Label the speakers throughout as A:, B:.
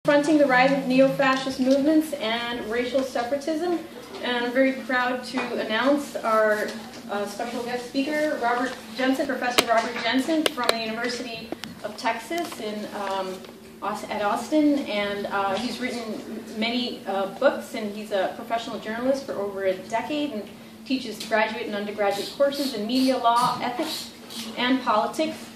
A: Confronting the rise of neo-fascist movements and racial separatism. And I'm very proud to announce our special guest speaker, Professor Robert Jensen from the University of Texas at Austin. And he's written many books, and he's a professional journalist for over a decade and teaches graduate and undergraduate courses in media law, ethics, and politics.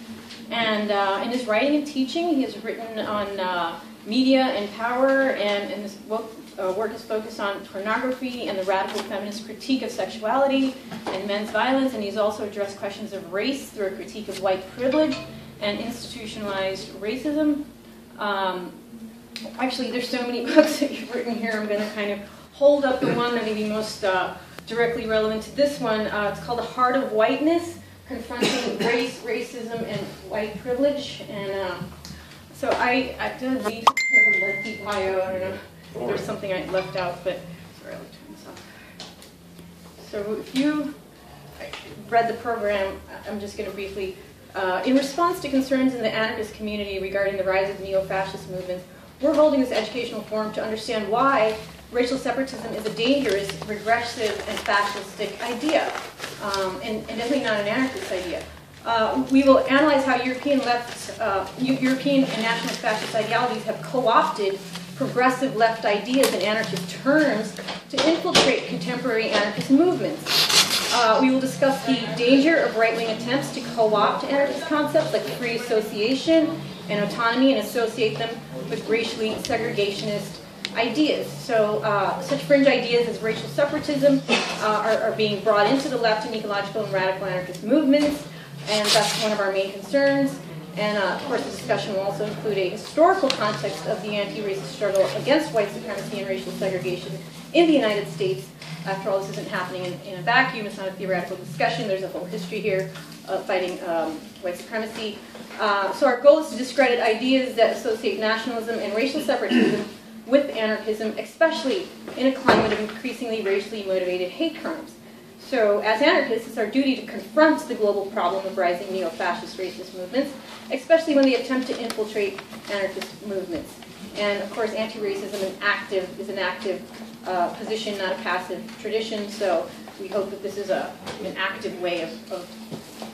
A: And in his writing and teaching, he has written on media and power, and his work is focused on pornography and the radical feminist critique of sexuality and men's violence, and he's also addressed questions of race through a critique of white privilege and institutionalized racism. Actually, there's so many books that you've written here, I'm going to kind of hold up the one that may be most directly relevant to this one. It's called The Heart of Whiteness, Confronting Race, Racism, and White Privilege. And so I did read the bio. I don't know if there's something I left out, but sorry, I'll turn this off. So if you read the program, I'm just going to briefly, in response to concerns in the anarchist community regarding the rise of neo-fascist movements, we're holding this educational forum to understand why racial separatism is a dangerous, regressive, and fascistic idea, and definitely not an anarchist idea. We will analyze how European and nationalist fascist ideologies have co-opted progressive left ideas in anarchist terms to infiltrate contemporary anarchist movements. We will discuss the danger of right-wing attempts to co-opt anarchist concepts like free association and autonomy and associate them with racially segregationist ideas. So such fringe ideas as racial separatism are being brought into the left and ecological and radical anarchist movements, and that's one of our main concerns. And of course, the discussion will also include a historical context of the anti-racist struggle against white supremacy and racial segregation in the United States. After all, this isn't happening in a vacuum. It's not a theoretical discussion. There's a whole history here of fighting white supremacy. So our goal is to discredit ideas that associate nationalism and racial separatism with anarchism, especially in a climate of increasingly racially motivated hate crimes. So as anarchists, it's our duty to confront the global problem of rising neo-fascist racist movements, especially when they attempt to infiltrate anarchist movements. And of course, anti-racism is an active position, not a passive tradition, so we hope that this is an active way of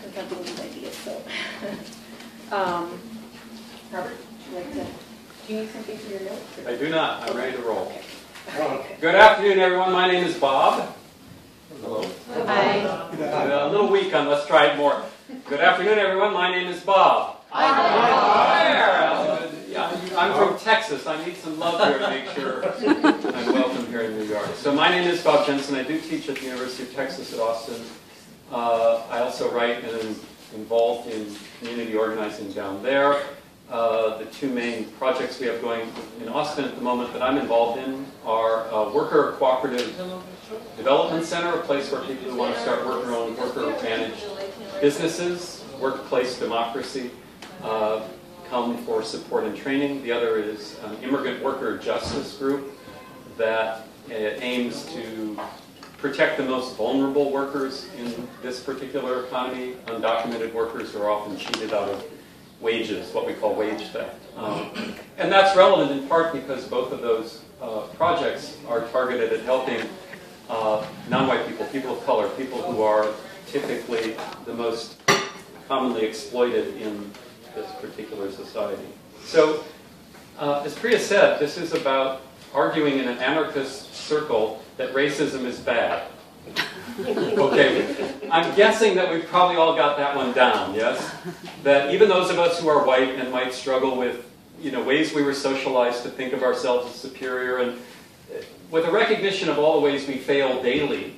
A: confronting these ideas. So, Robert, would you like to, do you need something for your notes?
B: I do not. I'm ready to roll.
A: Okay.
B: Good afternoon, everyone. My name is Bob. Hello.
A: Hi.
B: A little weak on let's try it more. Good afternoon, everyone. My name is Bob. Hi. I'm from Texas. I need some love here to make sure I'm welcome here in New York. So my name is Bob Jensen. I do teach at the University of Texas at Austin. I also write and am involved in community organizing down there. The two main projects we have going in Austin at the moment that I'm involved in are a worker cooperative development center, a place where people who want to start worker-owned, worker-managed businesses, workplace democracy, come for support and training. The other is an immigrant worker justice group that aims to protect the most vulnerable workers in this particular economy, undocumented workers who are often cheated out of wages, what we call wage theft. And that's relevant in part because both of those projects are targeted at helping non-white people, people of color, people who are typically the most commonly exploited in this particular society. So, as Priya said, this is about arguing in an anarchist circle that racism is bad. Okay, I'm guessing that we've probably all got that one down, yes? That even those of us who are white and might struggle with, ways we were socialized to think of ourselves as superior, and with a recognition of all the ways we fail daily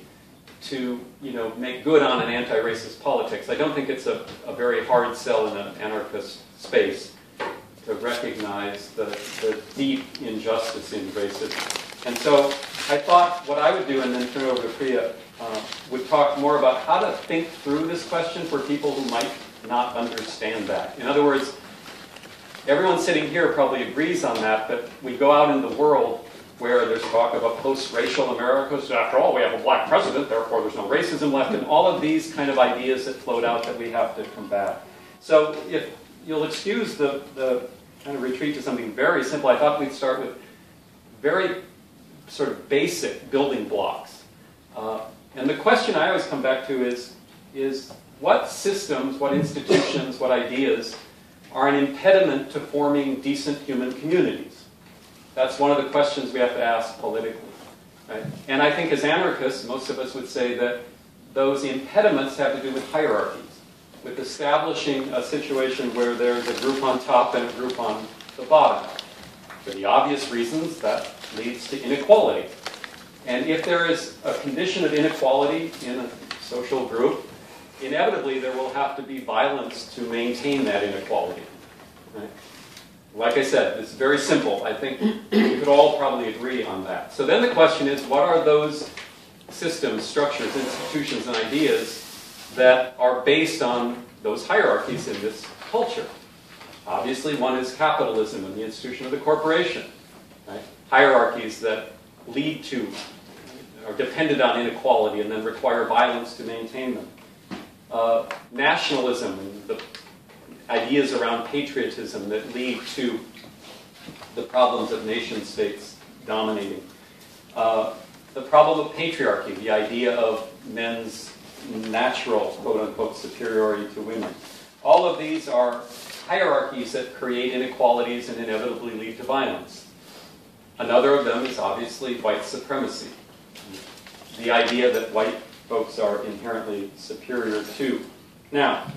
B: to, make good on an anti-racist politics, I don't think it's a very hard sell in an anarchist space to recognize the deep injustice in racism. And so I thought what I would do, and then turn it over to Priya, would talk more about how to think through this question for people who might not understand that. In other words, everyone sitting here probably agrees on that, but we go out in the world where there's talk of a post-racial America. So after all, we have a black president, therefore there's no racism left, and all of these kind of ideas that float out that we have to combat. So if you'll excuse the kind of retreat to something very simple. I thought we'd start with very sort of basic building blocks. And the question I always come back to is what systems, what institutions, what ideas are an impediment to forming decent human communities? That's one of the questions we have to ask politically. Right? And I think as anarchists, most of us would say that those impediments have to do with hierarchies, with establishing a situation where there's a group on top and a group on the bottom. For the obvious reasons, that leads to inequality. And if there is a condition of inequality in a social group, inevitably there will have to be violence to maintain that inequality. Right? Like I said, it's very simple. I think we could all probably agree on that. So then the question is, what are those systems, structures, institutions, and ideas that are based on those hierarchies in this culture? Obviously, one is capitalism and the institution of the corporation. Right? Hierarchies that lead to, are dependent on inequality and then require violence to maintain them. Nationalism and the ideas around patriotism that lead to the problems of nation states dominating. The problem of patriarchy, the idea of men's natural, quote-unquote, superiority to women. All of these are hierarchies that create inequalities and inevitably lead to violence. Another of them is obviously white supremacy. The idea that white folks are inherently superior to. Now,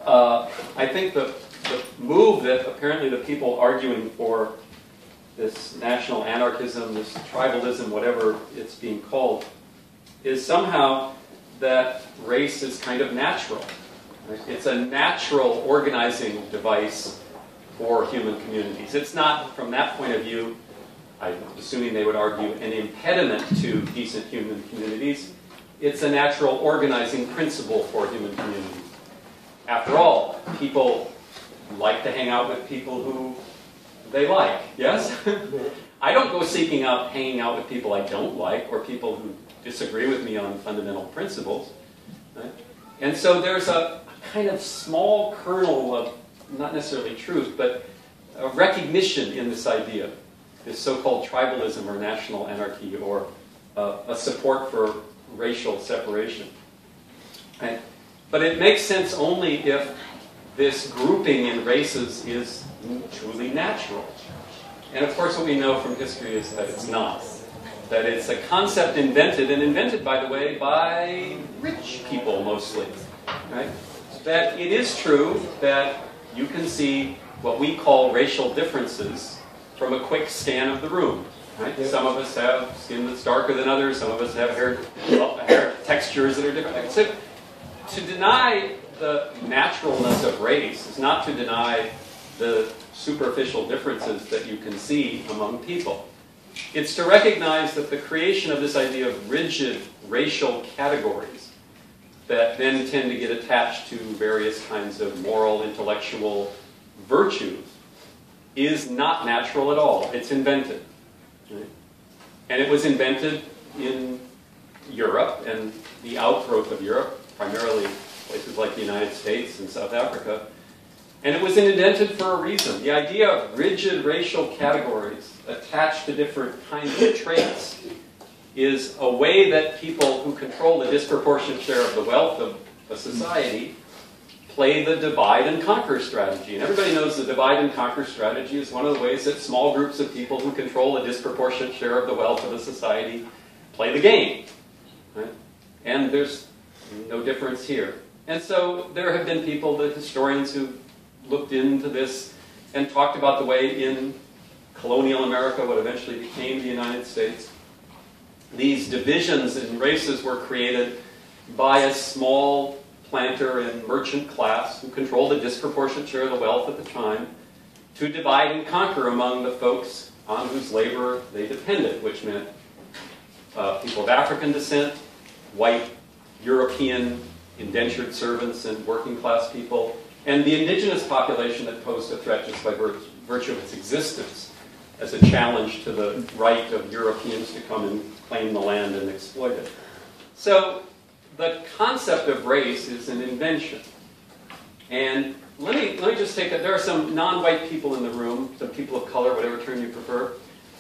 B: I think the move that apparently the people arguing for this national anarchism, this tribalism, whatever it's being called, is somehow that race is kind of natural. Right? It's a natural organizing device for human communities. It's not, from that point of view, I'm assuming they would argue, an impediment to decent human communities. It's a natural organizing principle for human communities. After all, people like to hang out with people who they like, yes? I don't go seeking out hanging out with people I don't like or people who disagree with me on fundamental principles. Right? And so there's a kind of small kernel of, not necessarily truth, but a recognition in this idea, this so-called tribalism or national anarchy, or a support for racial separation. Right? But it makes sense only if this grouping in races is truly natural. And of course what we know from history is that it's not. That it's a concept invented, and invented, by the way, by rich people mostly. Right? That it is true that you can see what we call racial differences from a quick scan of the room. Right? Some of us have skin that's darker than others, some of us have hair textures that are different. So, to deny the naturalness of race is not to deny the superficial differences that you can see among people. It's to recognize that the creation of this idea of rigid racial categories that then tend to get attached to various kinds of moral, intellectual virtues is not natural at all. It's invented. Right? And it was invented in Europe and the outgrowth of Europe, primarily places like the United States and South Africa. And it was invented for a reason. The idea of rigid racial categories attached to different kinds of traits is a way that people who control the disproportionate share of the wealth of a society play the divide and conquer strategy. And everybody knows the divide and conquer strategy is one of the ways that small groups of people who control a disproportionate share of the wealth of a society play the game. Right? And there's no difference here. And so there have been people, the historians, who looked into this and talked about the way in colonial America, what eventually became the United States, these divisions in races were created by a small planter and merchant class who controlled a disproportionate share of the wealth at the time to divide and conquer among the folks on whose labor they depended, which meant people of African descent, white, European, indentured servants and working class people, and the indigenous population that posed a threat just by virtue of its existence as a challenge to the right of Europeans to come and claim the land and exploit it. So the concept of race is an invention. And let me just take there are some non-white people in the room, some people of color, whatever term you prefer.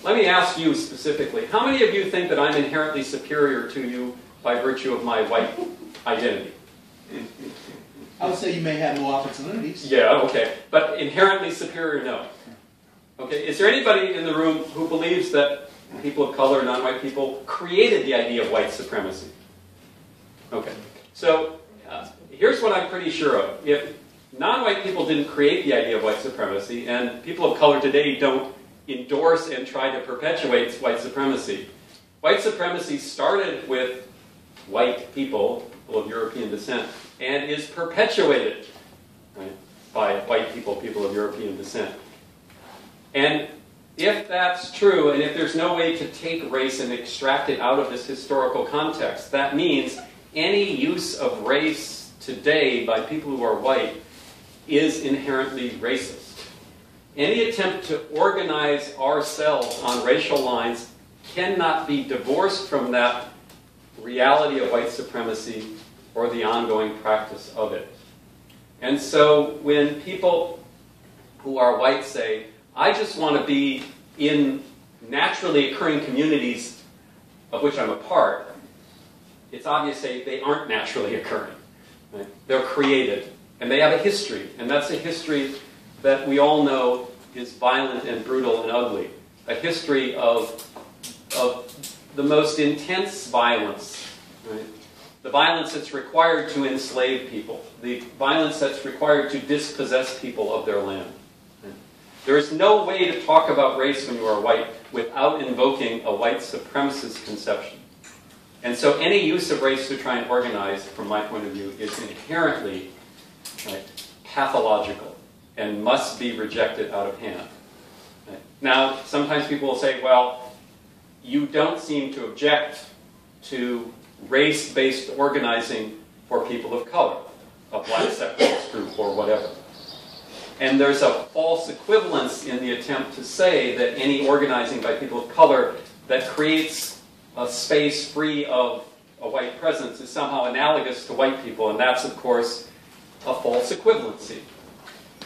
B: Let me ask you specifically, how many of you think that I'm inherently superior to you by virtue of my white identity?
C: I would say you may have more opportunities.
B: Yeah, okay. But inherently superior, no. Okay, is there anybody in the room who believes that people of color, non-white people, created the idea of white supremacy? Okay, so here's what I'm pretty sure of. If non-white people didn't create the idea of white supremacy, and people of color today don't endorse and try to perpetuate white supremacy started with white people of European descent, and is perpetuated, right, by white people of European descent. And if that's true, and if there's no way to take race and extract it out of this historical context, that means any use of race today by people who are white is inherently racist. Any attempt to organize ourselves on racial lines cannot be divorced from that reality of white supremacy or the ongoing practice of it. And so when people who are white say, I just want to be in naturally occurring communities of which I'm a part, it's obvious they aren't naturally occurring. Right? They're created, and they have a history, and that's a history that we all know is violent and brutal and ugly. A history of the most intense violence, right? The violence that's required to enslave people, the violence that's required to dispossess people of their land. Right? There is no way to talk about race when you are white without invoking a white supremacist conception. And so any use of race to try and organize, from my point of view, is inherently, right, pathological and must be rejected out of hand. Right? Now, sometimes people will say, well, you don't seem to object to race-based organizing for people of color, a black separatist group or whatever. And there's a false equivalence in the attempt to say that any organizing by people of color that creates a space free of a white presence is somehow analogous to white people, and that's, of course, a false equivalency.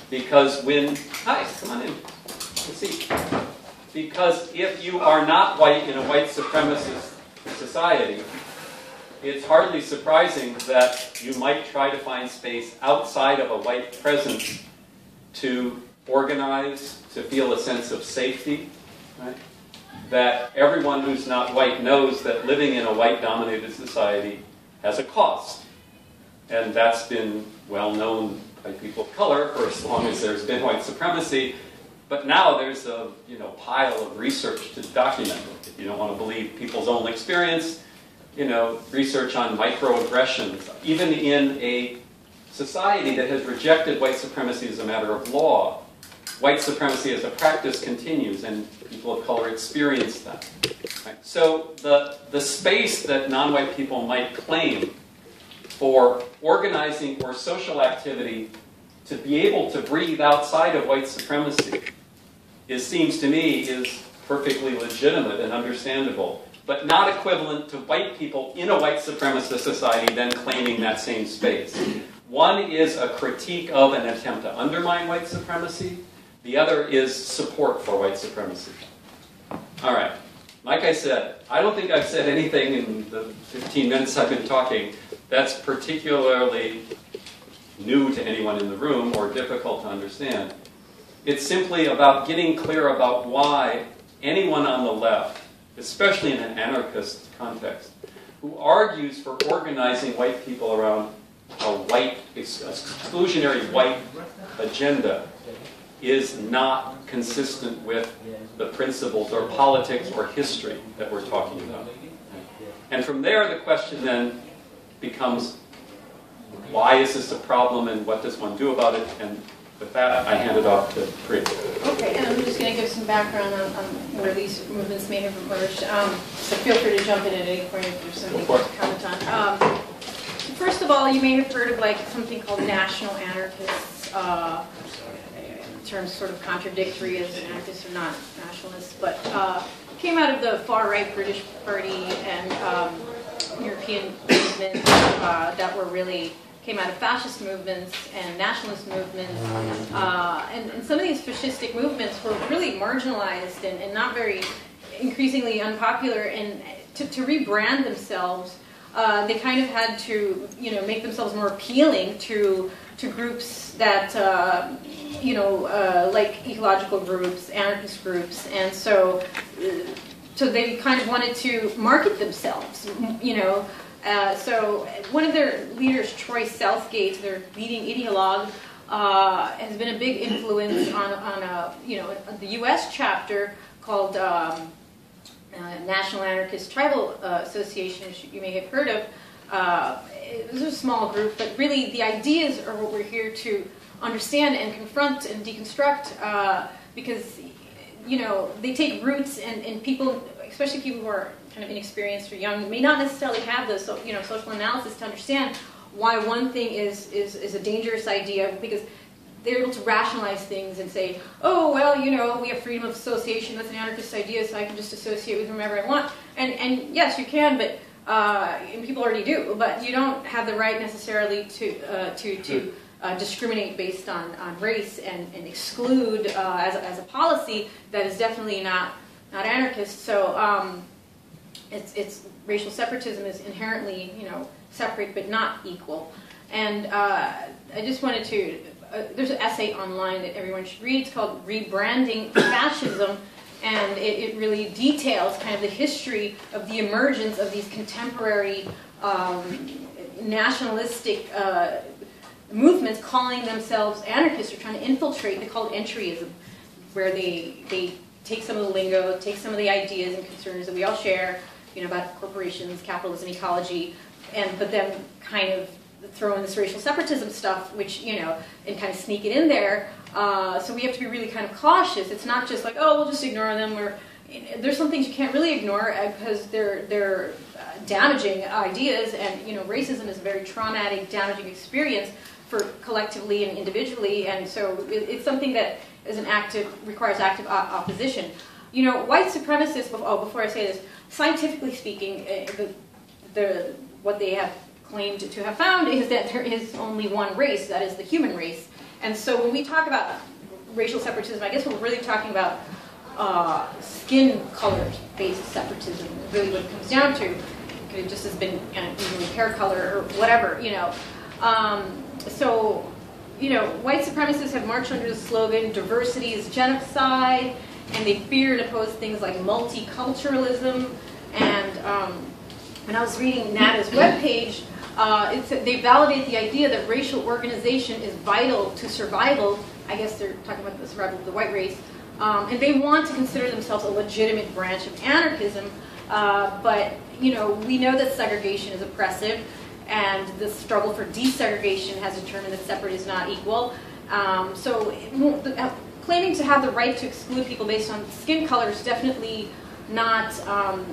B: Because hi, come on in, have a seat. Because if you are not white in a white supremacist society, it's hardly surprising that you might try to find space outside of a white presence to organize, to feel a sense of safety, right? That everyone who's not white knows that living in a white-dominated society has a cost. And that's been well known by people of color for as long as there's been white supremacy. But now there's a pile of research to document it. If you don't want to believe people's own experience, research on microaggressions. Even in a society that has rejected white supremacy as a matter of law, white supremacy as a practice continues, and people of color experience that. Right? So the space that non-white people might claim for organizing or social activity to be able to breathe outside of white supremacy seems to me is perfectly legitimate and understandable, but not equivalent to white people in a white supremacist society then claiming that same space. One is a critique of an attempt to undermine white supremacy. The other is support for white supremacy. All right. Like I said, I don't think I've said anything in the 15 minutes I've been talking that's particularly new to anyone in the room or difficult to understand. It's simply about getting clear about why anyone on the left, especially in an anarchist context, who argues for organizing white people around a white, exclusionary white agenda, is not consistent with the principles or politics or history that we're talking about. And from there, the question then becomes, why is this a problem and what does one do about it? And with that, I hand it off to Priya.
A: Okay, and I'm just going to give some background on where these movements may have emerged. So feel free to jump in at any point if there's something to comment on. First of all, you may have heard of something called national anarchists. Terms sort of contradictory as anarchists are not nationalists, but came out of the far-right British Party and European movements that were really came out of fascist movements and nationalist movements. And some of these fascistic movements were really marginalized and not very, increasingly unpopular. And to rebrand themselves, they kind of had to, make themselves more appealing to groups that, like ecological groups, anarchist groups, and so they kind of wanted to market themselves, So one of their leaders, Troy Southgate, their leading ideologue, has been a big influence on the U.S. chapter called National Anarchist Tribal Association, which you may have heard of. It was a small group, but really the ideas are what we're here to understand and confront and deconstruct, because they take roots in people, especially people who are kind of inexperienced or young, may not necessarily have the social analysis to understand why one thing is a dangerous idea, because they're able to rationalize things and say, oh, well, we have freedom of association, that's an anarchist idea, so I can just associate with whomever I want. And yes, you can, but and people already do, but you don't have the right necessarily to discriminate based on race and exclude as a policy that is definitely not anarchist. So it's racial separatism is inherently separate but not equal. And I just wanted to there's an essay online that everyone should read. It's called Rebranding Fascism, and it really details kind of the history of the emergence of these contemporary nationalistic movements calling themselves anarchists or trying to infiltrate. They call it entryism, where they take some of the lingo, take some of the ideas and concerns that we all share, about corporations, capitalism, ecology, but then kind of throw in this racial separatism stuff, which, and kind of sneak it in there. So we have to be really kind of cautious. It's not just like, oh, we'll just ignore them. Or there's some things you can't really ignore because they're damaging ideas, and racism is a very traumatic, damaging experience for collectively and individually, and so it's something that is requires active opposition. White supremacists. Before I say this, scientifically speaking, what they have claimed to have found is that there is only one race, that is the human race. And so when we talk about racial separatism, I guess we're really talking about skin color-based separatism, really what it comes down to. It could have just as been even hair color or whatever, white supremacists have marched under the slogan, diversity is genocide, and they fear and oppose things like multiculturalism. And when I was reading NADA's webpage, they validate the idea that racial organization is vital to survival. I guess they're talking about the survival of the white race. And they want to consider themselves a legitimate branch of anarchism. But, we know that segregation is oppressive, and the struggle for desegregation has determined that separate is not equal. Claiming to have the right to exclude people based on skin color is definitely not an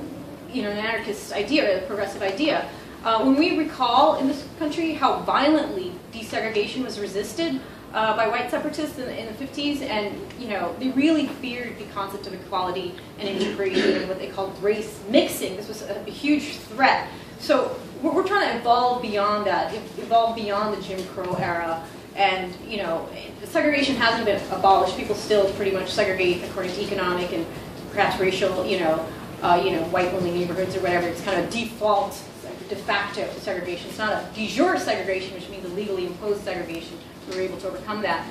A: anarchist idea, a progressive idea. When we recall in this country how violently desegregation was resisted by white separatists in the 50s, and they really feared the concept of equality and integration and what they called race mixing. This was a huge threat. So we're trying to evolve beyond that, evolve beyond the Jim Crow era. And segregation hasn't been abolished. People still pretty much segregate according to economic and perhaps racial, white-only neighborhoods or whatever. It's kind of a default, de facto segregation. It's not a de jure segregation, which means a legally imposed segregation. We were able to overcome that.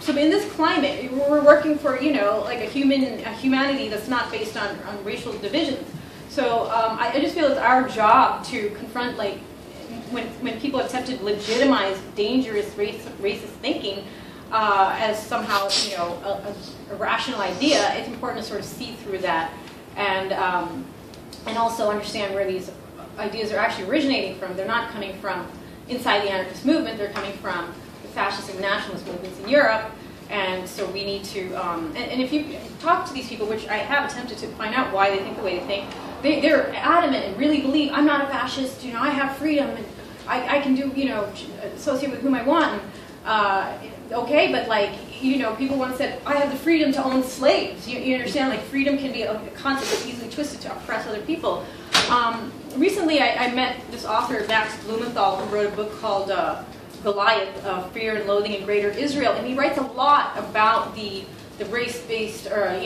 A: So in this climate, we're working for like a humanity that's not based on racial divisions. So I just feel it's our job to confront when people attempt to legitimize dangerous racist thinking as somehow a rational idea. It's important to sort of see through that and also understand where these ideas are actually originating from. They're not coming from inside the anarchist movement. They're coming from the fascist and nationalist movements in Europe. And so we need to, and if you talk to these people, which I have attempted to find out why they think the way they think, they're adamant and really believe, I'm not a fascist, I have freedom, and I can do, associate with whom I want. And, okay, but people once said, I have the freedom to own slaves. You understand, freedom can be a concept that's easily twisted to oppress other people. Recently, I met this author, Max Blumenthal, who wrote a book called Goliath, Fear and Loathing in Greater Israel, and he writes a lot about the race-based, or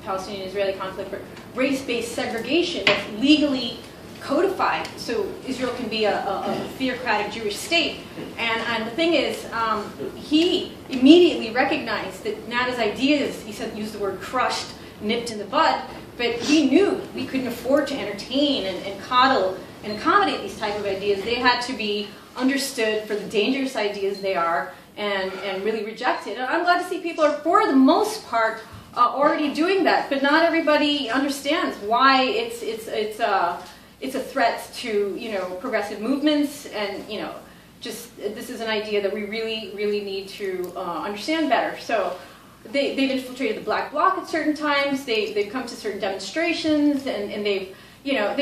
A: Palestinian-Israeli conflict, but race-based segregation that's legally codified, so Israel can be a theocratic Jewish state. And the thing is, he immediately recognized that Nada's ideas, he said, used the word crushed, nipped in the bud, but he knew we couldn't afford to entertain and coddle and accommodate these type of ideas. They had to be understood for the dangerous ideas they are and really rejected. And I'm glad to see people are, for the most part, already doing that, but not everybody understands why it's a threat to progressive movements, and just this is an idea that we really need to understand better. So they've infiltrated the Black Bloc at certain times. They've come to certain demonstrations, and they've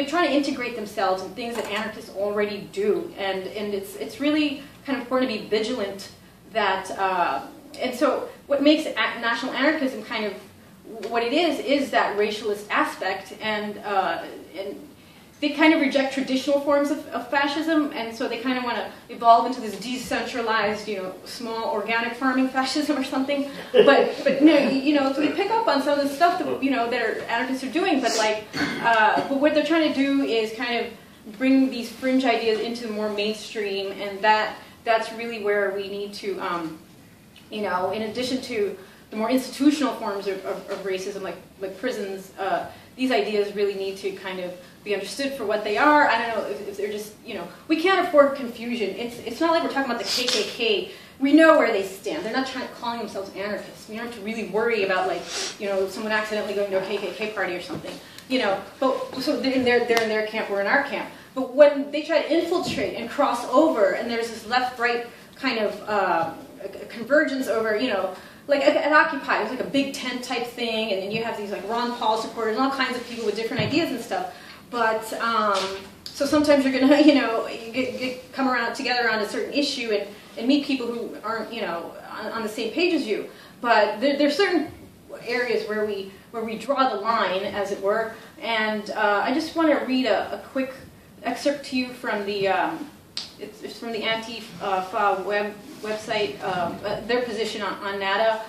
A: tried to integrate themselves in things that anarchists already do, and it's really kind of important to be vigilant that. And so what makes national anarchism kind of what it is that racialist aspect, and they kind of reject traditional forms of fascism, and so they kind of want to evolve into this decentralized, small organic farming fascism or something. But so they pick up on some of the stuff that that anarchists are doing, but but what they're trying to do is kind of bring these fringe ideas into more mainstream, and that's really where we need to, in addition to the more institutional forms of racism, like prisons, these ideas really need to kind of be understood for what they are. I don't know if they're just, we can't afford confusion. It's not like we're talking about the KKK. We know where they stand. They're not calling themselves anarchists. We don't have to really worry about someone accidentally going to a KKK party or something. But so they're in their camp, we're in our camp. But when they try to infiltrate and cross over, and there's this left-right kind of convergence over, like at Occupy, it was like a big tent type thing, and then you have these Ron Paul supporters and all kinds of people with different ideas and stuff. But so sometimes you're gonna, come around together on a certain issue and meet people who aren't, on the same page as you. But there's certain areas where we draw the line, as it were. And I just want to read a quick excerpt to you from the it's from the Antifa website, their position on NADA.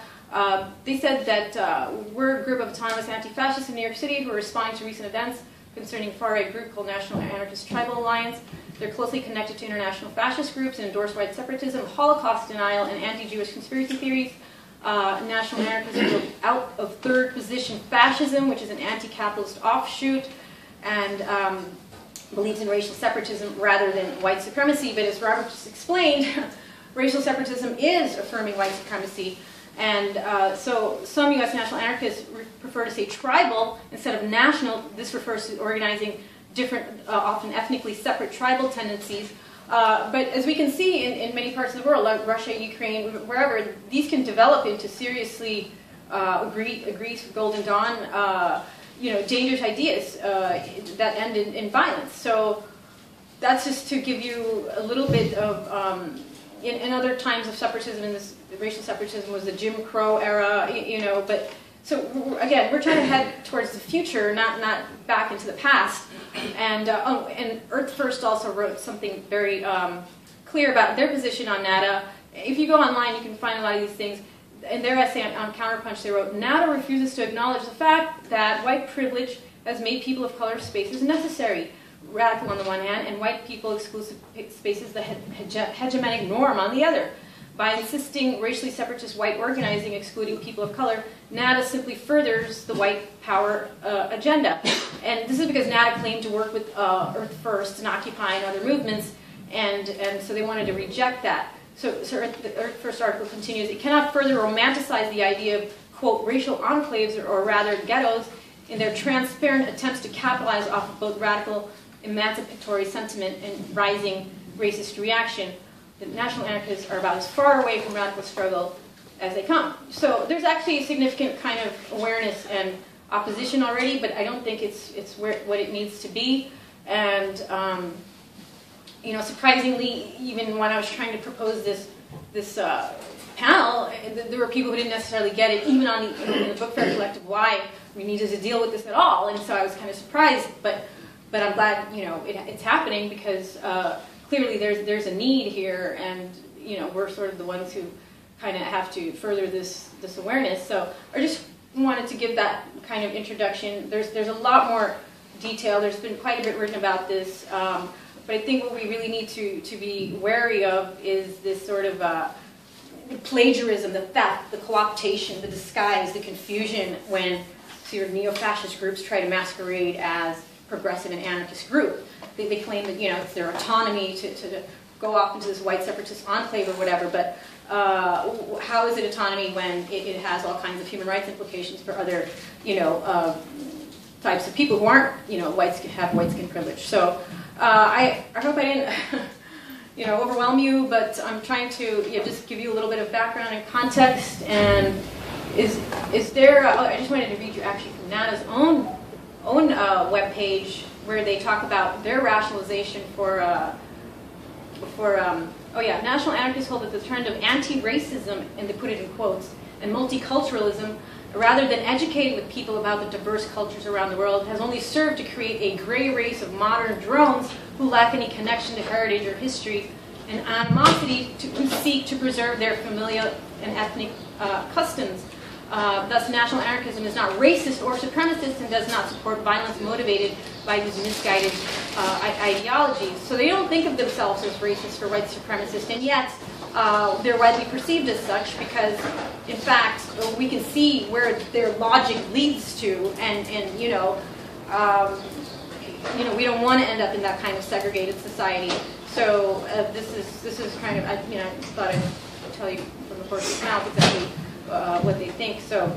A: They said that we're a group of autonomous anti-fascists in New York City who are responding to recent events concerning a far-right group called National Anarchist Tribal Alliance. They're closely connected to international fascist groups and endorse white separatism, Holocaust denial, and anti-Jewish conspiracy theories. National Anarchism wrote out of third position fascism, which is an anti-capitalist offshoot, and believes in racial separatism rather than white supremacy. But as Robert just explained, racial separatism is affirming white supremacy. And so some U.S. national anarchists prefer to say tribal instead of national. This refers to organizing different, often ethnically separate tribal tendencies. But as we can see in many parts of the world, like Russia, Ukraine, wherever, these can develop into seriously, Greece, Golden Dawn, dangerous ideas that end in violence. So that's just to give you a little bit of, in other times of separatism, in this racial separatism was the Jim Crow era, but so again, we're trying to head towards the future, not back into the past. And and Earth First also wrote something very clear about their position on NADA. If you go online, you can find a lot of these things. In their essay on Counterpunch, they wrote, NADA refuses to acknowledge the fact that white privilege has made people of color spaces necessary, radical on the one hand, and white people exclusive spaces the hegemonic norm on the other. By insisting racially separatist white organizing excluding people of color, NADA simply furthers the white power agenda. And this is because NADA claimed to work with Earth First and Occupy and other movements, and so they wanted to reject that. So the Earth First article continues, it cannot further romanticize the idea of, quote, racial enclaves, or rather ghettos, in their transparent attempts to capitalize off of both radical emancipatory sentiment and rising racist reaction. The national anarchists are about as far away from radical struggle as they come. So there's actually a significant kind of awareness and opposition already, but I don't think it's what it needs to be. And surprisingly, even when I was trying to propose this panel, there were people who didn't necessarily get it, even on in the Book Fair Collective, why we needed to deal with this at all. And so I was kind of surprised, but but I'm glad, you know, it's happening because clearly there's a need here, and, you know, we're sort of the ones who kind of have to further this awareness. So I just wanted to give that kind of introduction. There's a lot more detail. There's been quite a bit written about this, but I think what we really need to be wary of is this sort of plagiarism, the theft, the co-optation, the disguise, the confusion when sort of neo-fascist groups try to masquerade as progressive and anarchist group. They claim that, you know, it's their autonomy to go off into this white separatist enclave or whatever, but how is it autonomy when it has all kinds of human rights implications for other, you know, types of people who aren't, you know, have white skin privilege? So I hope I didn't, you know, overwhelm you, but I'm trying to, you know, just give you a little bit of background and context. And is there? I just wanted to read you actually from NANA's own webpage where they talk about their rationalization for oh yeah, national anarchists hold that the trend of anti-racism, and they put it in quotes, and multiculturalism, rather than educating with people about the diverse cultures around the world, has only served to create a gray race of modern drones who lack any connection to heritage or history and animosity who seek to preserve their familial and ethnic customs. Thus, national anarchism is not racist or supremacist and does not support violence motivated by these misguided ideologies. So they don't think of themselves as racist or white supremacist, and yet they're widely perceived as such because, in fact, we can see where their logic leads to, and you know, we don't want to end up in that kind of segregated society. So this is kind of, you know, I thought I'd tell you from the horse's mouth exactly what they think. So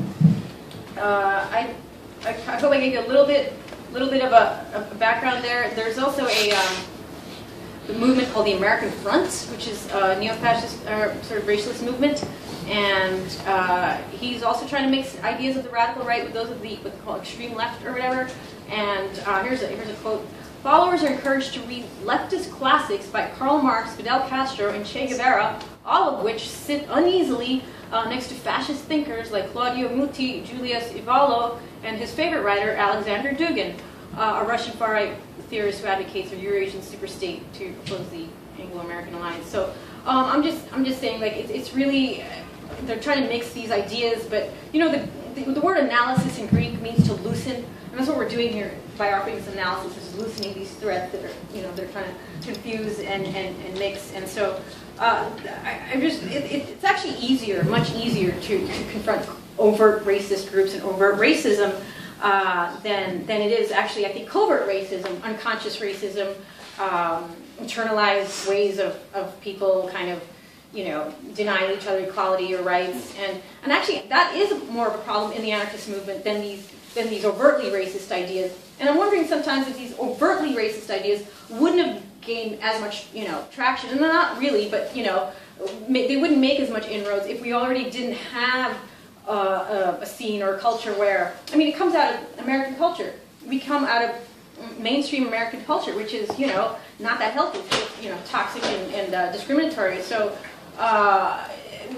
A: I hope I gave you a little bit of a background there. There's also the movement called the American Front, which is a neo-fascist sort of racialist movement, and he's also trying to mix ideas of the radical right with those of the what they call extreme left or whatever. And here's a quote. Followers are encouraged to read leftist classics by Karl Marx, Fidel Castro, and Che Guevara, all of which sit uneasily next to fascist thinkers like Claudio Muti, Julius Evola, and his favorite writer, Alexander Dugin, a Russian far-right theorist who advocates a Eurasian superstate to oppose the Anglo-American alliance. So I'm just saying, like, it's really, they're trying to mix these ideas, but, you know, the word analysis in Greek means to loosen, and that's what we're doing here by offering this analysis, is loosening these threads that are, you know, they're trying to confuse and mix. And so it's actually easier, much easier to confront overt racist groups and overt racism than it is actually, I think, covert racism, unconscious racism, internalized ways of people kind of, you know, denying each other equality or rights. And actually, that is more of a problem in the anarchist movement than these overtly racist ideas. And I'm wondering sometimes if these overtly racist ideas wouldn't have gained as much, you know, traction, and not really, but, you know, they wouldn't make as much inroads if we already didn't have a scene or a culture where, I mean, it comes out of American culture. We come out of mainstream American culture, which is, you know, not that healthy, you know, toxic and discriminatory. So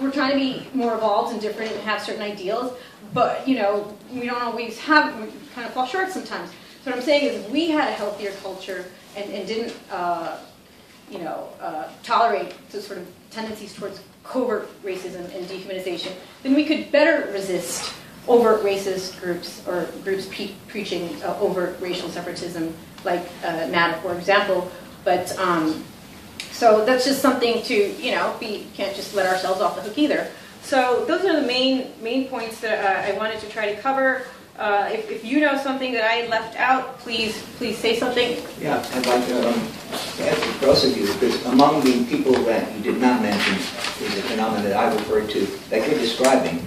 A: we're trying to be more evolved and different and have certain ideals, but, you know, we don't always have, we kind of fall short sometimes. So what I'm saying is, if we had a healthier culture and didn't, you know, tolerate the sort of tendencies towards covert racism and dehumanization, then we could better resist overt racist groups or groups preaching overt racial separatism, like NATA, for example. But so that's just something to, you know, can't just let ourselves off the hook either. So those are the main points that I wanted to try to cover. If you know something that I left out, please say something.
D: Yeah, I'd like to ask both of you, because among the people that you did not mention is a phenomenon that I referred to, that you're describing,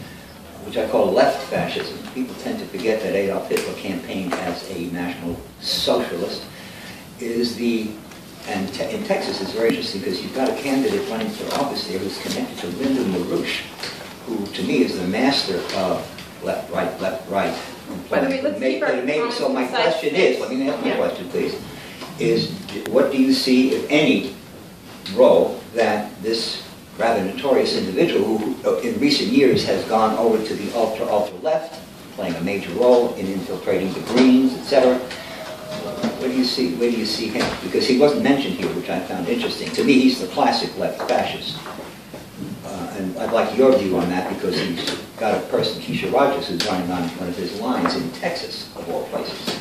D: which I call left fascism. People tend to forget that Adolf Hitler campaigned as a national socialist. And in Texas it's very interesting because you've got a candidate running for office there who's connected to Lyndon LaRouche, who to me is the master of left, right.
A: By the way, let's keep our comments
D: so my
A: inside.
D: question is, let me ask my question, please, is what do you see, if any, role that this rather notorious individual who in recent years has gone over to the ultra-left, playing a major role in infiltrating the Greens, etc. What do do you see him? Because he wasn't mentioned here, which I found interesting. To me, he's the classic left fascist. And I'd like your view on that, because he's got a person, Keisha Rogers, who's running on one of his lines in Texas, of all places.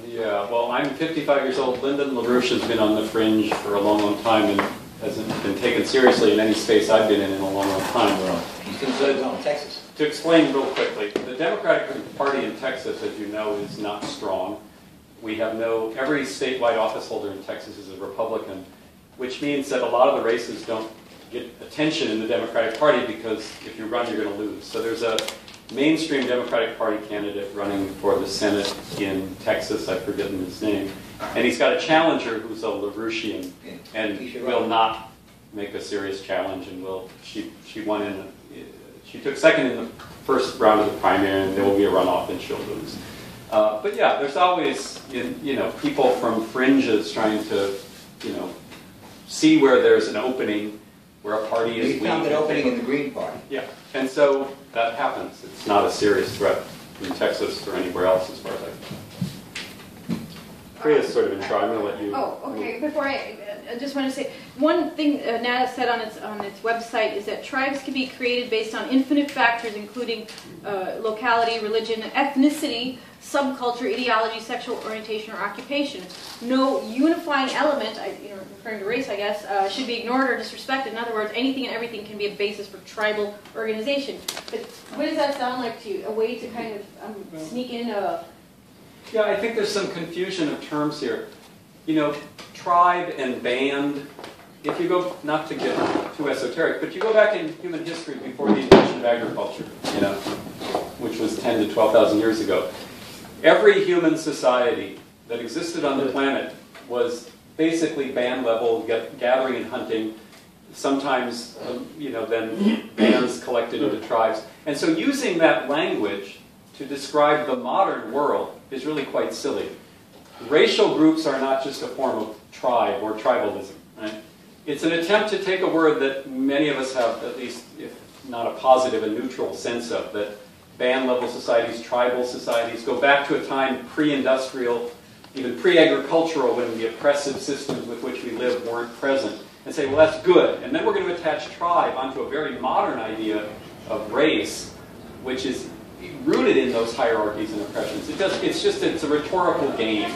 B: Yeah, well, I'm 55 years old. Lyndon LaRouche has been on the fringe for a long, long time and hasn't been taken seriously in any space I've been in a long, long time.
D: Well, he's doing so well in Texas.
B: To explain real quickly, the Democratic Party in Texas, as you know, is not strong. We have every statewide office holder in Texas is a Republican, which means that a lot of the races don't get attention in the Democratic Party, because if you run, you're going to lose. So there's a mainstream Democratic Party candidate running for the Senate in Texas. I've forgotten his name. And he's got a challenger who's a LaRouchian, and will not make a serious challenge. And she won she took second in the first round of the primary, and there will be a runoff, and she'll lose. But yeah, there's always people from fringes trying to see where there's an opening, where a party is weak.
D: You found an opening in the Green Party.
B: Yeah, and so that happens. It's not a serious threat in Texas or anywhere else, as far as I know. Priya's sort of in charge. I'm going to let you.
A: Oh, okay. Before I just want to say one thing. NATA said on its website is that tribes can be created based on infinite factors, including locality, religion, ethnicity, subculture, ideology, sexual orientation, or occupation. No unifying element, referring to race, I guess, should be ignored or disrespected. In other words, anything and everything can be a basis for tribal organization. But what does that sound like to you? A way to kind of sneak in a...
B: Yeah, I think there's some confusion of terms here. Tribe and band, if you go, not to get too esoteric, but you go back in human history before the invention of agriculture, which was 10 to 12,000 years ago. Every human society that existed on the planet was basically band level, gathering and hunting. Sometimes, then bands collected into tribes. And so using that language to describe the modern world is really quite silly. Racial groups are not just a form of tribe or tribalism, right? It's an attempt to take a word that many of us have, at least if not a positive, a neutral sense of, that band-level societies, tribal societies, go back to a time pre-industrial, even pre-agricultural, when the oppressive systems with which we live weren't present, and say, well, that's good. And then we're going to attach tribe onto a very modern idea of race, which is rooted in those hierarchies and oppressions. It's a rhetorical game.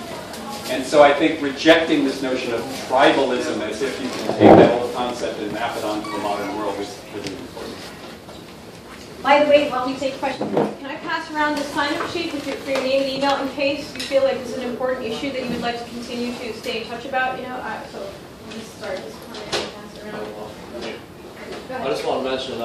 B: And so I think rejecting this notion of tribalism as if you can take that old concept and map it onto the modern world is really important.
A: By the way, while we take questions, can I pass around this sign-up sheet with your name and email in case you feel like this is an important issue that you would like to continue to stay in touch about? So I'll just start this one and pass it around. Go ahead.
E: I just want to mention,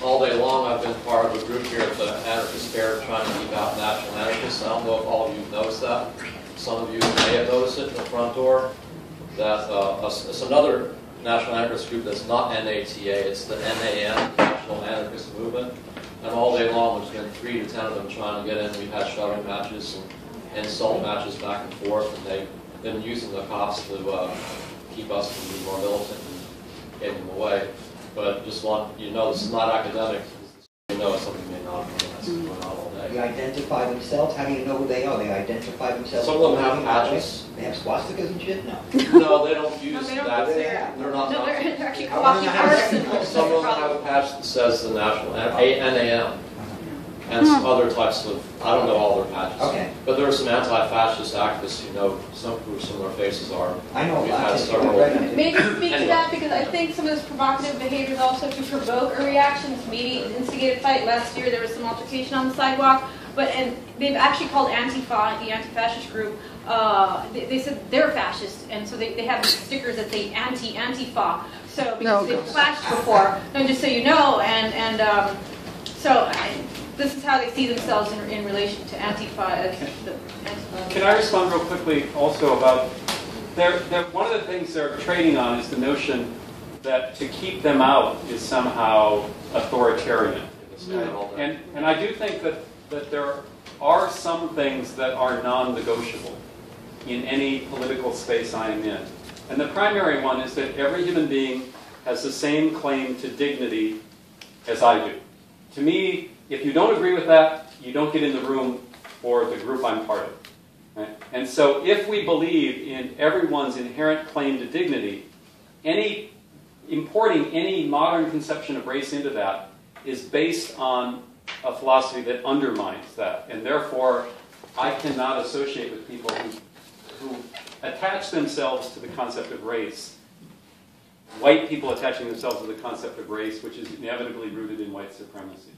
E: all day long I've been part of a group here at the Anarchist Fair trying to keep out national anarchists. I don't know if all of you noticed that. Some of you may have noticed it in the front door. That it's another national anarchist group that's not NATA, it's the NAM, National Anarchist Movement. And all day long there's been 3 to 10 of them trying to get in. We've had shoving matches and insult matches back and forth, and they've been using the cops to keep us from being more militant and getting them away. But just want you to know this is not academic. You know, something may not know that's going on all day.
D: They identify themselves? How do you know who they are? They identify themselves?
E: Some of them have patches.
D: They have swastikas and shit? No.
E: No, they don't use
A: they don't.
E: that.
D: They're
E: not.
A: No, they're actually
D: How
A: walking
D: many
A: arsenals.
E: Some of them have a patch that says the national NAM. And some other types of, I don't know all their patches.
D: Okay.
E: But there are some anti-fascist activists who know who some of their faces are.
D: I know
E: We've
D: a lot.
E: had several.
A: Maybe speak to that, because I think some of this provocative behavior is also to provoke a reaction. It's maybe an instigated fight. Last year there was some altercation on the sidewalk, and they've actually called Antifa, the anti-fascist group, they said they're fascist, and so they have these stickers that say anti-Antifa. So because they've clashed before, no, just so you know, this is how they see themselves in relation to Antifa.
B: Can I respond real quickly also about, one of the things they're trading on is the notion that to keep them out is somehow authoritarian. And I do think that there are some things that are non-negotiable in any political space I am in. And the primary one is that every human being has the same claim to dignity as I do. To me, if you don't agree with that, you don't get in the room for the group I'm part of. Right? And so if we believe in everyone's inherent claim to dignity, importing any modern conception of race into that is based on a philosophy that undermines that. And therefore, I cannot associate with people who attach themselves to the concept of race. White people attaching themselves to the concept of race, which is inevitably rooted in white supremacy.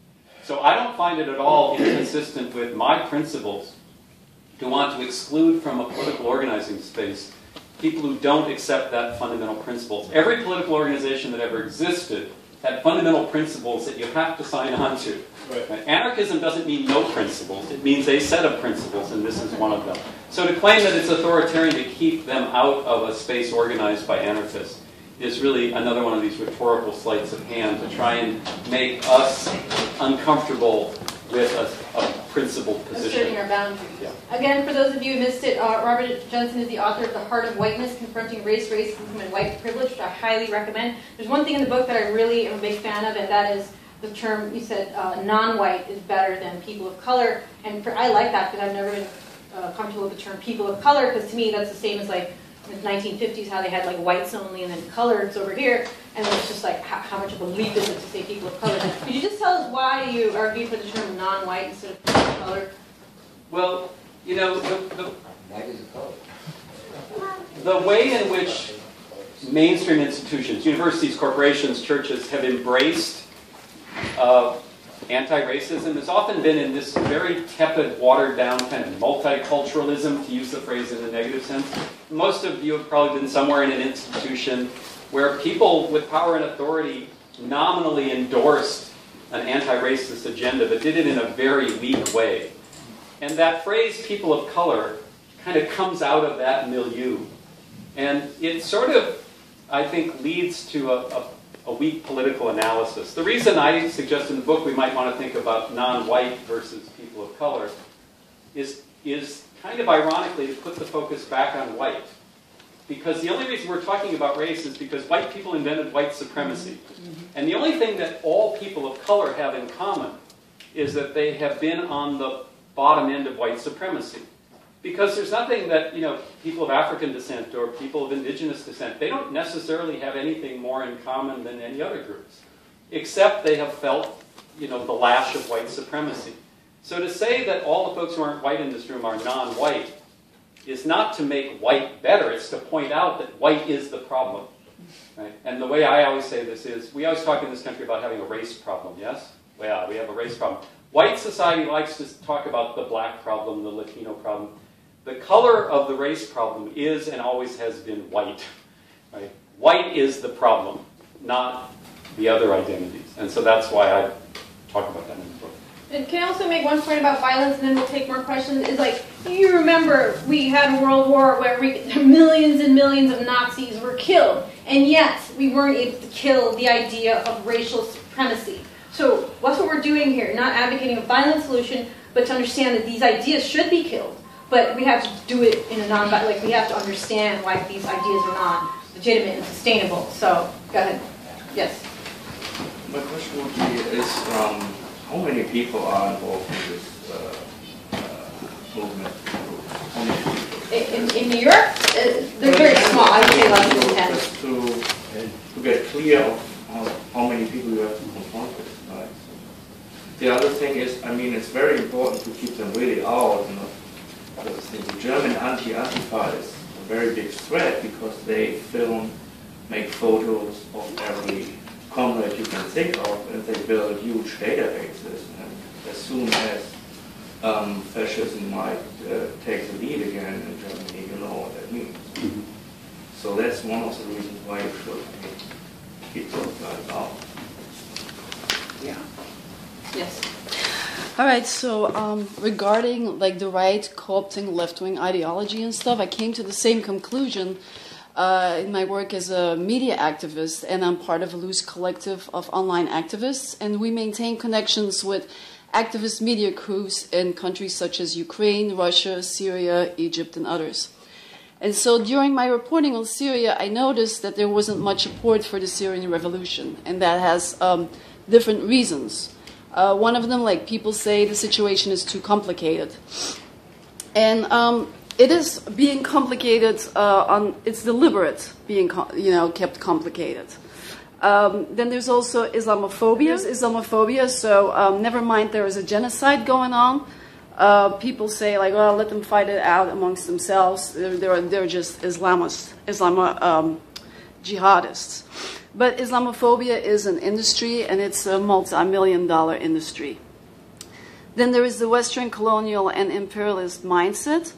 B: So I don't find it at all inconsistent with my principles to want to exclude from a political organizing space people who don't accept that fundamental principles. Every political organization that ever existed had fundamental principles that you have to sign on to. Right. Anarchism doesn't mean no principles. It means a set of principles, and this is one of them. So to claim that it's authoritarian to keep them out of a space organized by anarchists is really another one of these rhetorical sleights of hand to try and make us uncomfortable with a principled position.
A: Asserting our boundaries.
B: Yeah.
A: Again, for those of you who missed it, Robert Jensen is the author of The Heart of Whiteness, Confronting Race, Racism, and White Privilege, which I highly recommend. There's one thing in the book that I really am a big fan of, and that is the term, you said, non-white is better than people of color. And I like that because I've never been comfortable with the term people of color, because to me that's the same as like in the 1950s how they had like whites only and then coloreds over here. And it's just like, how much of a leap is it to say people of color? Could you just tell us why you argue for the term non-white instead of people of color?
B: Well, you know,
D: White is a color.
B: the way in which mainstream institutions, universities, corporations, churches have embraced anti-racism has often been in this very tepid, watered-down kind of multiculturalism, to use the phrase in a negative sense. Most of you have probably been somewhere in an institution where people with power and authority nominally endorsed an anti-racist agenda, but did it in a very weak way. And that phrase, people of color, kind of comes out of that milieu. And it sort of, I think, leads to a weak political analysis. The reason I suggest in the book we might want to think about non-white versus people of color is kind of ironically to put the focus back on white. Because the only reason we're talking about race is because white people invented white supremacy. And the only thing that all people of color have in common is that they have been on the bottom end of white supremacy. Because there's nothing that, you know, people of African descent or people of indigenous descent, they don't necessarily have anything more in common than any other groups. Except they have felt, you know, the lash of white supremacy. So to say that all the folks who aren't white in this room are non-white is not to make white better, it's to point out that white is the problem. Right? And the way I always say this is, we always talk in this country about having a race problem, yes? Well, yeah, we have a race problem. White society likes to talk about the black problem, the Latino problem. The color of the race problem is and always has been white. Right? White is the problem, not the other identities. And so that's why I talk about that in the book.
A: And can I also make one point about violence, and then we'll take more questions? Is like, you remember we had a world war where millions and millions of Nazis were killed, and yet we weren't able to kill the idea of racial supremacy. So that's what we're doing here, not advocating a violent solution, but to understand that these ideas should be killed. But we have to do it in a non-violent, like we have to understand why these ideas are not legitimate and sustainable. So, go ahead. Yes.
F: My question would be is, how many people are involved in this movement? How many people?
A: In New York, they're very small. I would say less than 10.
F: Just to get clear of how many people you have to confront with, right? So the other thing is, I mean, it's very important to keep them really out. You know, the German anti-Antifa is a very big threat because they film, make photos of every comrade you can think of, and they build huge databases. And as soon as fascism might take the lead again in Germany, you know what that means. Mm-hmm. So that's one of the reasons why you should keep those guys out.
A: Yeah. Yes.
G: All right, so regarding like the right co-opting left-wing ideology and stuff, I came to the same conclusion in my work as a media activist, and I'm part of a loose collective of online activists, and we maintain connections with activist media crews in countries such as Ukraine, Russia, Syria, Egypt, and others. And so during my reporting on Syria, I noticed that there wasn't much support for the Syrian revolution, and that has different reasons. One of them, like people say, the situation is too complicated. And it is being complicated. It's deliberate being, kept complicated. Then there's also Islamophobia. So never mind, there is a genocide going on. People say like, "Well, let them fight it out amongst themselves. They're just jihadists." But Islamophobia is an industry, and it's a multi-million-dollar industry. Then there is the Western colonial and imperialist mindset.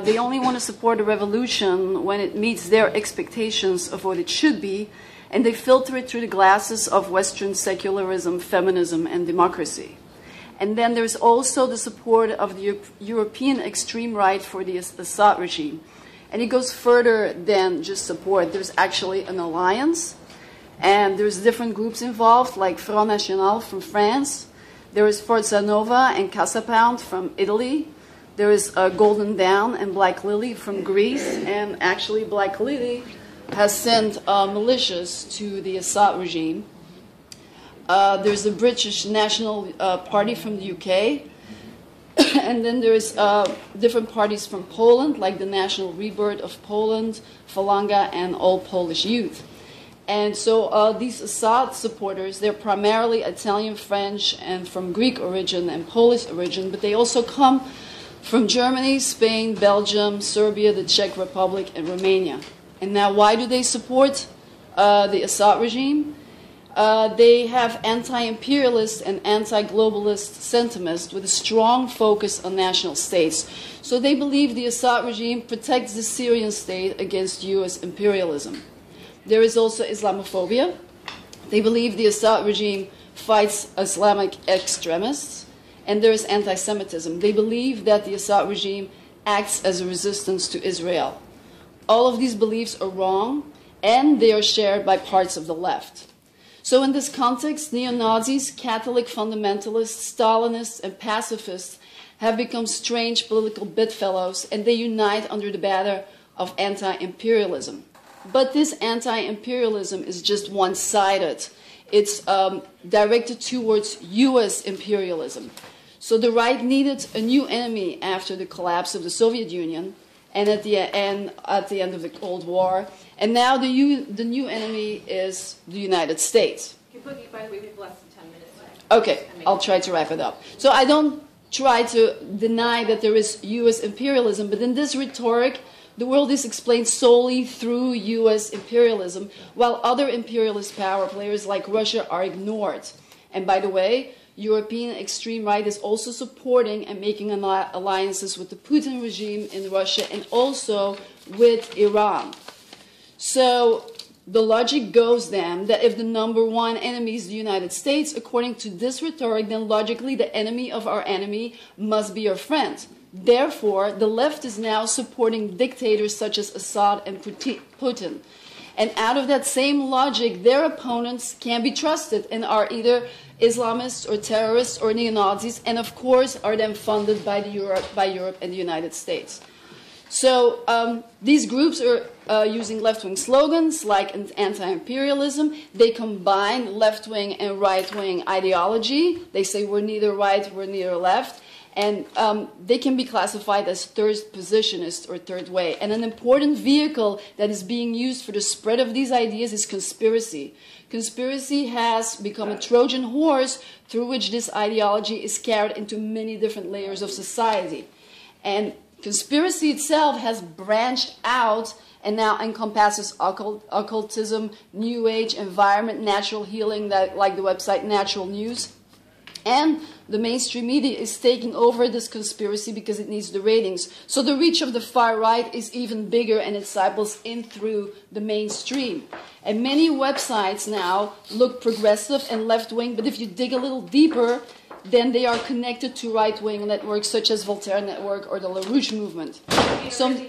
G: They only want to support a revolution when it meets their expectations of what it should be, and they filter it through the glasses of Western secularism, feminism, and democracy. And then there's also the support of the European extreme right for the Assad regime. And it goes further than just support. There's actually an alliance, and there's different groups involved, like Front National from France. There is Forza Nova and Casa Pound from Italy. There is Golden Dawn and Black Lily from Greece. And actually, Black Lily has sent militias to the Assad regime. There's the British National Party from the UK. And then there's different parties from Poland, like the National Rebirth of Poland, Falanga, and All Polish Youth. And so these Assad supporters, they're primarily Italian, French, and from Greek origin and Polish origin, but they also come from Germany, Spain, Belgium, Serbia, the Czech Republic, and Romania. And now why do they support the Assad regime? They have anti-imperialist and anti-globalist sentiments with a strong focus on national states. So they believe the Assad regime protects the Syrian state against US imperialism. There is also Islamophobia. They believe the Assad regime fights Islamic extremists. And there is anti-Semitism. They believe that the Assad regime acts as a resistance to Israel. All of these beliefs are wrong, and they are shared by parts of the left. So in this context, neo-Nazis, Catholic fundamentalists, Stalinists, and pacifists have become strange political bedfellows, and they unite under the banner of anti-imperialism. But this anti-imperialism is just one-sided. It's directed towards US imperialism. So the right needed a new enemy after the collapse of the Soviet Union and at the end of the Cold War. And now the new enemy is the United States.
A: By the way, we have less than 10 minutes.
G: Okay, I'll try to wrap it up. So I don't try to deny that there is US imperialism, but in this rhetoric, the world is explained solely through US imperialism, while other imperialist power players like Russia are ignored. And by the way, European extreme right is also supporting and making alliances with the Putin regime in Russia and also with Iran. So the logic goes then that if the number one enemy is the United States, according to this rhetoric, then logically the enemy of our enemy must be our friend. Therefore, the left is now supporting dictators such as Assad and Putin. And out of that same logic, their opponents can be trusted and are either Islamists or terrorists or neo-Nazis, and of course are then funded by Europe and the United States. So these groups are using left-wing slogans like anti-imperialism. They combine left-wing and right-wing ideology. They say we're neither right, we're neither left. And they can be classified as third positionist or third way. And an important vehicle that is being used for the spread of these ideas is conspiracy. Conspiracy has become a Trojan horse through which this ideology is carried into many different layers of society. And conspiracy itself has branched out and now encompasses occultism, New Age, environment, natural healing, like the website Natural News. And the mainstream media is taking over this conspiracy because it needs the ratings. So the reach of the far right is even bigger, and it cycles in through the mainstream. And many websites now look progressive and left-wing, but if you dig a little deeper, then they are connected to right-wing networks such as Voltaire Network or the LaRouche movement. So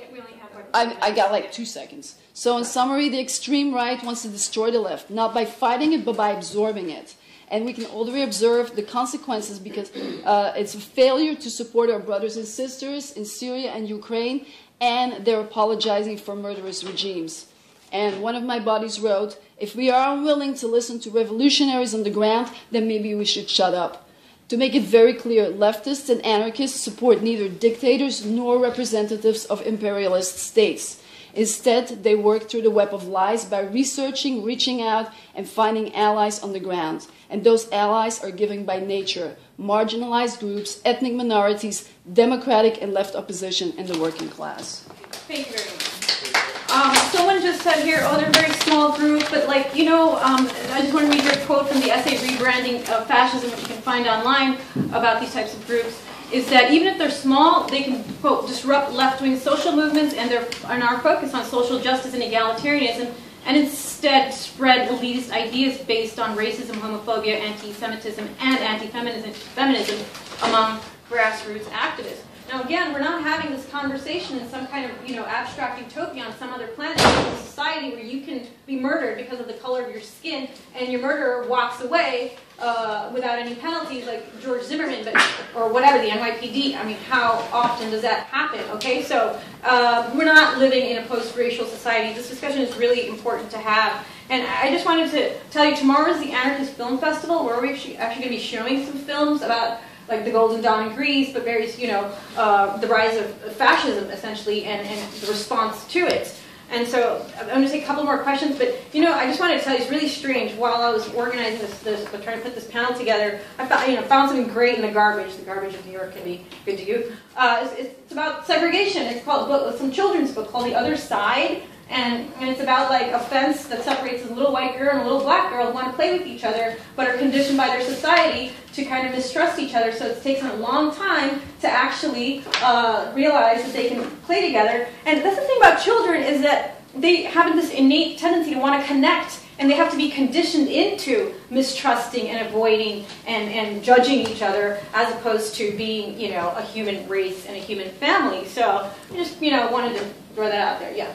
G: I got like 2 seconds. So in summary, the extreme right wants to destroy the left, not by fighting it, but by absorbing it. And we can already observe the consequences because it's a failure to support our brothers and sisters in Syria and Ukraine, and they're apologizing for murderous regimes. And one of my buddies wrote, if we are unwilling to listen to revolutionaries on the ground, then maybe we should shut up. To make it very clear, leftists and anarchists support neither dictators nor representatives of imperialist states. Instead, they work through the web of lies by researching, reaching out, and finding allies on the ground. And those allies are given by nature: marginalized groups, ethnic minorities, democratic and left opposition, and the working class.
A: Thank you very much. Someone just said here, oh, they're a very small group, but like, you know, I just want to read your quote from the essay Rebranding of Fascism, which you can find online about these types of groups, is that even if they're small, they can, quote, disrupt left-wing social movements and are focused on social justice and egalitarianism, and instead spread elitist ideas based on racism, homophobia, anti-Semitism, and anti-feminism among grassroots activists. Now again, we're not having this conversation in some kind of, you know, abstract utopia on some other planet. It's a society where you can be murdered because of the color of your skin, and your murderer walks away without any penalties, like George Zimmerman, or whatever, the NYPD. I mean, how often does that happen? Okay, so we're not living in a post-racial society. This discussion is really important to have. And I just wanted to tell you, tomorrow is the Anarchist Film Festival, where we're actually going to be showing some films about, like, the Golden Dawn in Greece, but various, you know, the rise of fascism, essentially, and the response to it. And so I'm going to take a couple more questions, but, you know, I just wanted to tell you, it's really strange. While I was organizing this trying to put this panel together, I found something great in the garbage. The garbage of New York can be good to you. It's about segregation. It's called some children's book called The Other Side. And it's about, like, a fence that separates a little white girl and a little black girl who want to play with each other, but are conditioned by their society to kind of mistrust each other. So it's taken a long time to actually realize that they can play together. And that's the thing about children, is that they have this innate tendency to want to connect, and they have to be conditioned into mistrusting and avoiding and judging each other, as opposed to being, you know, a human race and a human family. So I just, you know, wanted to throw that out there. Yeah.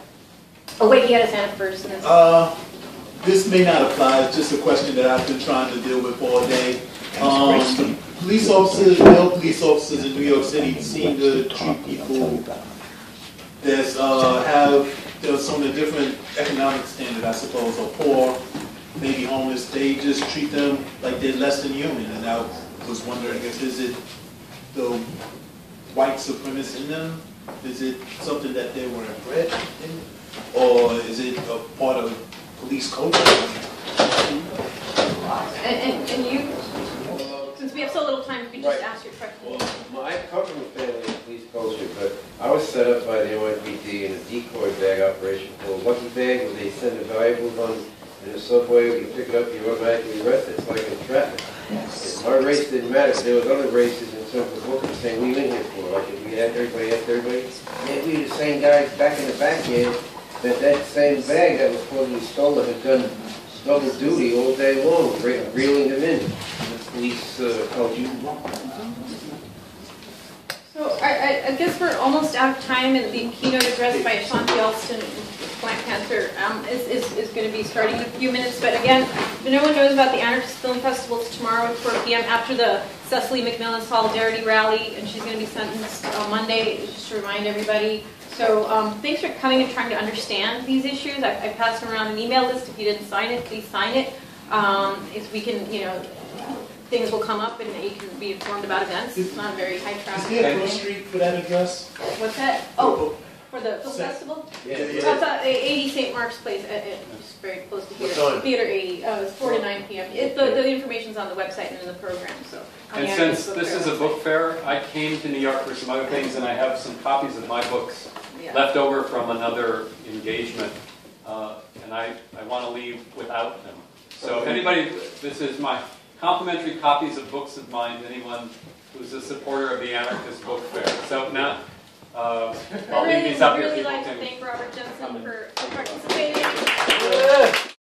A: Oh wait, he had his hand up first. And then...
C: This may not apply. It's just a question that I've been trying to deal with all day. Police officers, male police officers in New York City seem to treat people that have some of the different economic standard, I suppose, or poor, maybe homeless. They just treat them like they're less than human. And I was wondering, if is it the white supremacy in them? Is it something that they were bred in? Or is it a part of police culture?
A: And you, since we have so little time, you can just ask your question.
H: Well, I come from a family of police culture, but I was set up by the NYPD in a decoy bag operation called Lucky Bag, where they send the valuables on in the subway. When you pick it up, you're automatically arrested. It's like entrapment. My race didn't matter. There was other races in terms of booking saying, "What are you in here for?" Like, if we had everybody, yeah, we the same guys back in the backyard. That same bag that was supposedly stolen had done double duty all day long, reeling them in. The police culture.
A: So I guess we're almost out of time, and the keynote address by Ashanti Alston, Black Panther, is going to be starting in a few minutes. But again, if no one knows about the Anarchist Film Festival, it's tomorrow at 4 p.m. after the Cecily McMillan Solidarity Rally, and she's going to be sentenced on Monday, just to remind everybody. So thanks for coming and trying to understand these issues. I passed around an email list. If you didn't sign it, please sign it. If we can, you know, things will come up and you can be informed about events. It's not a very high traffic.
C: Is there a cross street for that address?
A: What's that? Oh, for the film festival?
H: Yeah.
A: It's at 80 St. Mark's Place, just very close to here. Theater 80. It's 4 to 9 p.m. The information's on the website and in the program. So.
B: And since this is a book fair, I came to New York for some other things, and I have some copies of my books left over from another engagement, and I want to leave without them. So if anybody, this is my complimentary copies of books of mine to anyone who's a supporter of the Anarchist Book Fair. So now, I'll leave these up here.
A: I'd really like to thank Robert Jensen.